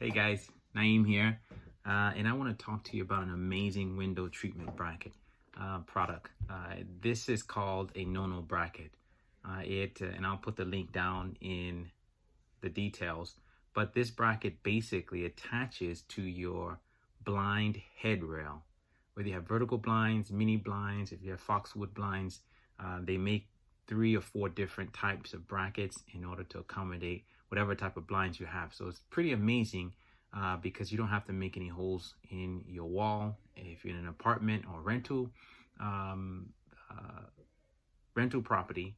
Hey guys, Naeem here, and I want to talk to you about an amazing window treatment bracket product. This is called a NoNo Bracket. And I'll put the link down in the details. But this bracket basically attaches to your blind headrail. Whether you have vertical blinds, mini blinds, if you have Foxwood blinds, they make 3 or 4 different types of brackets in order to accommodate whatever type of blinds you have. So it's pretty amazing because you don't have to make any holes in your wall. If you're in an apartment or rental property,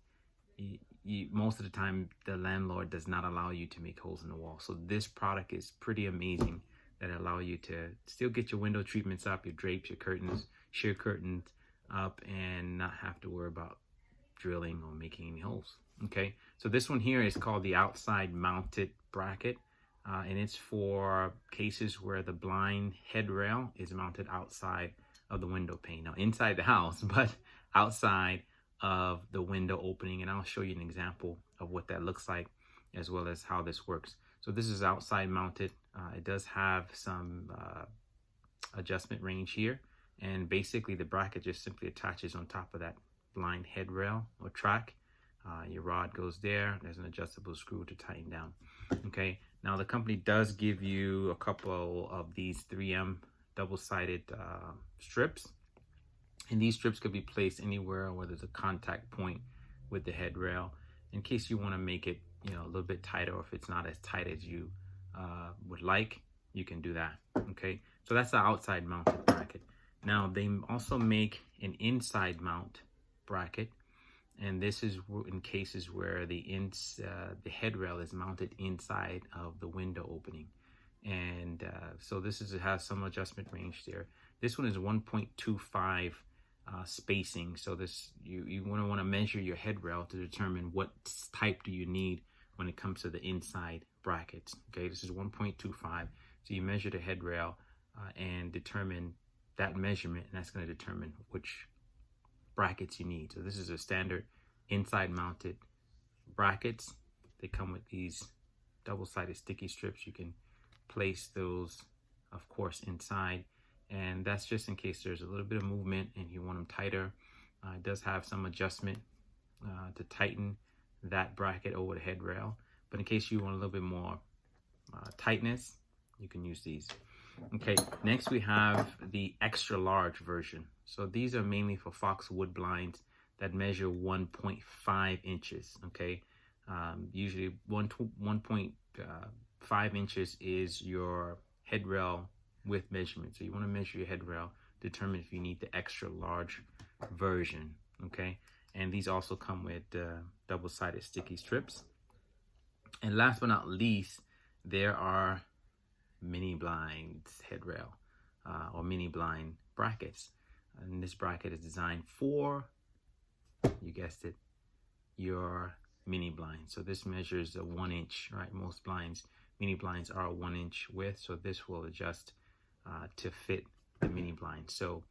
most of the time the landlord does not allow you to make holes in the wall. So this product is pretty amazing that allow you to still get your window treatments up, your drapes, your curtains, sheer curtains up, and not have to worry about drilling or making any holes. Okay, so this one here is called the outside mounted bracket, and it's for cases where the blind headrail is mounted outside of the window pane. Now inside the house, but outside of the window opening, and I'll show you an example of what that looks like as well as how this works. So this is outside mounted. It does have some adjustment range here, and basically the bracket just simply attaches on top of that blind headrail or track. Your rod goes there. There's an adjustable screw to tighten down. Okay, now the company does give you a couple of these 3M double-sided strips, and these strips could be placed anywhere where there's a contact point with the headrail in case you want to make it, you know, a little bit tighter, or if it's not as tight as you would like, you can do that. Okay, so that's the outside mounted bracket. Now they also make an inside mount bracket, and this is in cases where the headrail is mounted inside of the window opening, and so this has some adjustment range there. This one is 1.25 spacing, so this you want to measure your headrail to determine what type do you need when it comes to the inside brackets. Okay, this is 1.25, so you measure the headrail and determine that measurement, and that's going to determine which brackets you need. So this is a standard inside mounted brackets. They come with these double-sided sticky strips. You can place those, of course, inside, and that's just in case there's a little bit of movement and you want them tighter. It does have some adjustment to tighten that bracket over the headrail, but in case you want a little bit more tightness, you can use these. Okay, next we have the extra large version. So these are mainly for Foxwood blinds that measure 1.5 inches. Okay, usually 1.5 inches is your headrail width measurement. So you want to measure your headrail, determine if you need the extra large version. Okay, and these also come with double-sided sticky strips. And last but not least, there are mini blinds headrail or mini blind brackets, and this bracket is designed for, you guessed it, your mini blind. So this measures a 1 inch, right? Most blinds, mini blinds are a 1 inch width, so this will adjust to fit the mini blind. So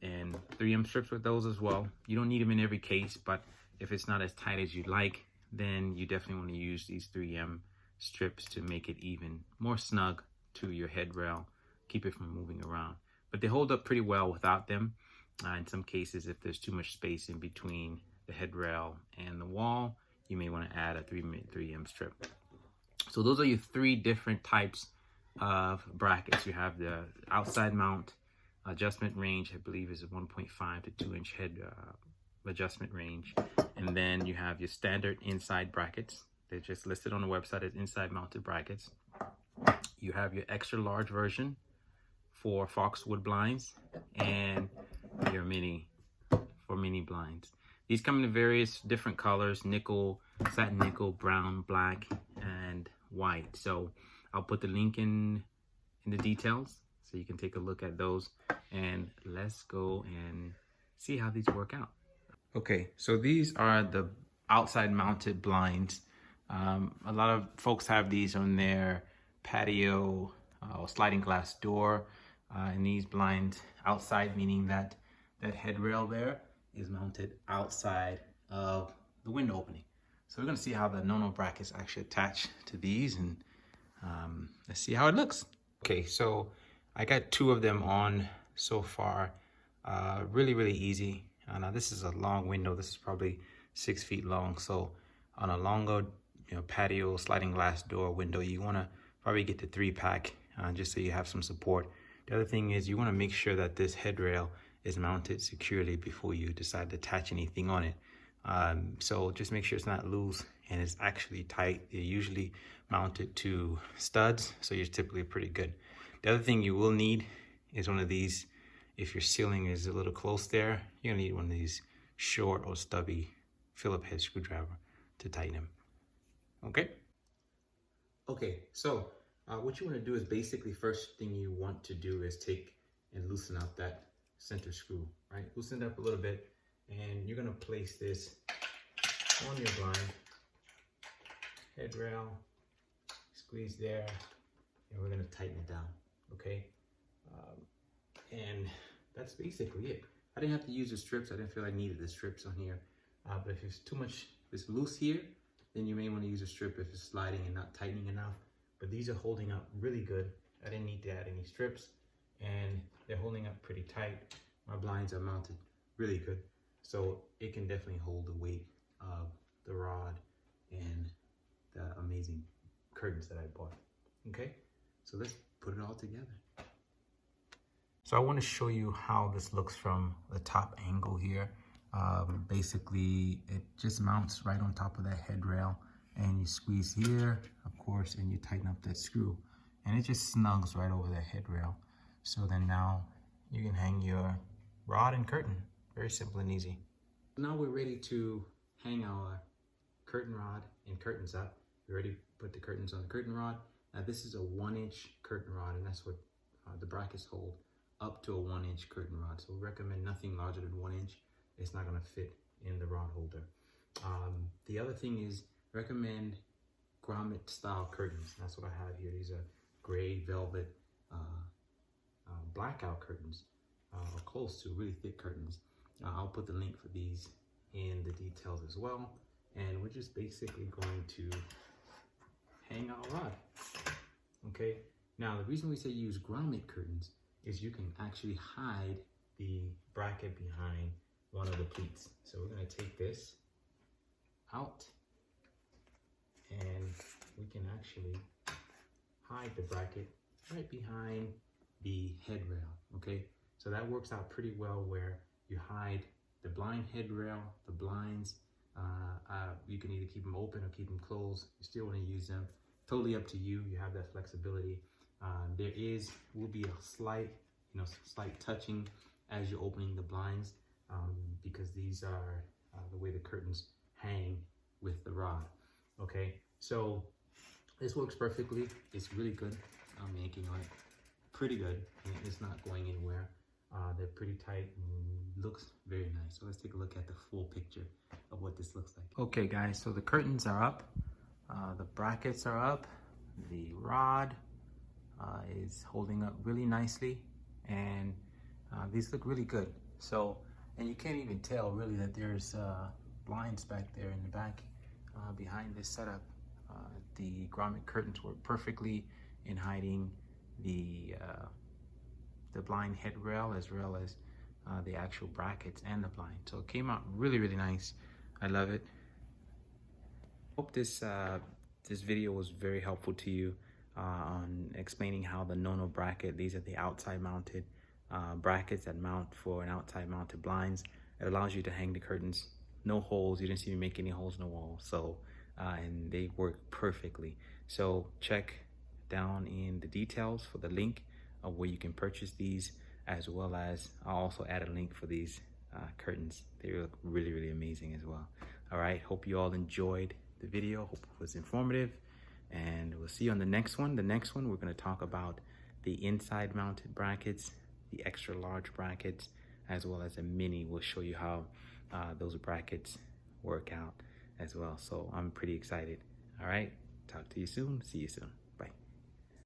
and 3M strips with those as well. You don't need them in every case, but if it's not as tight as you'd like, then you definitely want to use these 3M strips to make it even more snug to your headrail, keep it from moving around. But they hold up pretty well without them. In some cases, if there's too much space in between the headrail and the wall, you may want to add a 3M strip. So those are your 3 different types of brackets. You have the outside mount adjustment range, I believe is a 1.5 to 2 inch head adjustment range, and then you have your standard inside brackets. They're just listed on the website as inside mounted brackets. You have your extra large version for Foxwood blinds, and your mini for mini blinds. These come in various different colors: nickel, satin nickel, brown, black, and white. So I'll put the link in the details so you can take a look at those, and let's go and see how these work out. Okay, so these are the outside mounted blinds. A lot of folks have these on their patio or sliding glass door, and these blinds outside, meaning that headrail there is mounted outside of the window opening. So we're going to see how the NoNo brackets actually attach to these, and let's see how it looks. Okay, so I got 2 of them on so far. Really easy. Now this is a long window. This is probably 6 feet long. So on a longer, patio sliding glass door window, you want to probably get the 3-pack just so you have some support. The other thing is you want to make sure that this headrail is mounted securely before you decide to attach anything on it. So just make sure it's not loose and it's actually tight. They're usually mounted to studs, so you're typically pretty good. The other thing you will need is one of these. If your ceiling is a little close there, you're gonna need one of these short or stubby Phillips head screwdriver to tighten them. Okay, so what you want to do is basically first thing you want to do is take and loosen up that center screw, right? Loosen it up a little bit, and you're gonna place this on your blind headrail, squeeze there, and we're gonna tighten it down, okay? And that's basically it. I didn't have to use the strips. I didn't feel I needed the strips on here. But if it's too much, if it's loose here, then you may want to use a strip if it's sliding and not tightening enough. But these are holding up really good. I didn't need to add any strips, and they're holding up pretty tight. My blinds are mounted really good, so it can definitely hold the weight of the rod and the amazing curtains that I bought. Okay, so let's put it all together. So I want to show you how this looks from the top angle here. Basically, it just mounts right on top of that headrail, and you squeeze here, of course, and you tighten up that screw, and it just snugs right over that headrail. So then now you can hang your rod and curtain. Very simple and easy. Now we're ready to hang our curtain rod and curtains up. We already put the curtains on the curtain rod. Now this is a 1-inch curtain rod, and that's what the brackets hold, up to a 1-inch curtain rod. So we recommend nothing larger than 1 inch. It's not gonna fit in the rod holder. The other thing is recommend grommet style curtains. That's what I have here. These are gray velvet blackout curtains, or close to really thick curtains. I'll put the link for these in the details as well. And we're just basically going to hang our rod. Okay. Now the reason we say use grommet curtains is you can actually hide the bracket behind one of the pleats. So we're going to take this out, and we can actually hide the bracket right behind the headrail. Okay, so that works out pretty well, where you hide the blind headrail, the blinds. You can either keep them open or keep them closed. You still want to use them. Totally up to you. You have that flexibility. There will be a slight touching as you're opening the blinds, because these are the way the curtains hang with the rod. Okay, so this works perfectly. It's really good. I'm yanking on it pretty good, and it's not going anywhere. They're pretty tight and looks very nice. So let's take a look at the full picture of what this looks like. Okay guys, so the curtains are up, the brackets are up, the rod is holding up really nicely, and these look really good. So, and you can't even tell really that there's blinds back there in the back behind this setup. The grommet curtains work perfectly in hiding the blind headrail, as well as the actual brackets and the blind. So it came out really nice. I love it. Hope this video was very helpful to you on explaining how the NoNo bracket, these are the outside mounted brackets that mount for an outside mounted blinds. It allows you to hang the curtains, no holes. You didn't see me make any holes in the wall. So and they work perfectly. So check down in the details for the link of where you can purchase these, as well as I'll also add a link for these curtains. They look really amazing as well. All right, hope you all enjoyed the video. Hope it was informative, and we'll see you on the next one. The next one, we're going to talk about the inside mounted brackets, the extra large brackets, as well as a mini. We'll show you how those brackets work out as well. So I'm pretty excited. All right, talk to you soon. See you soon.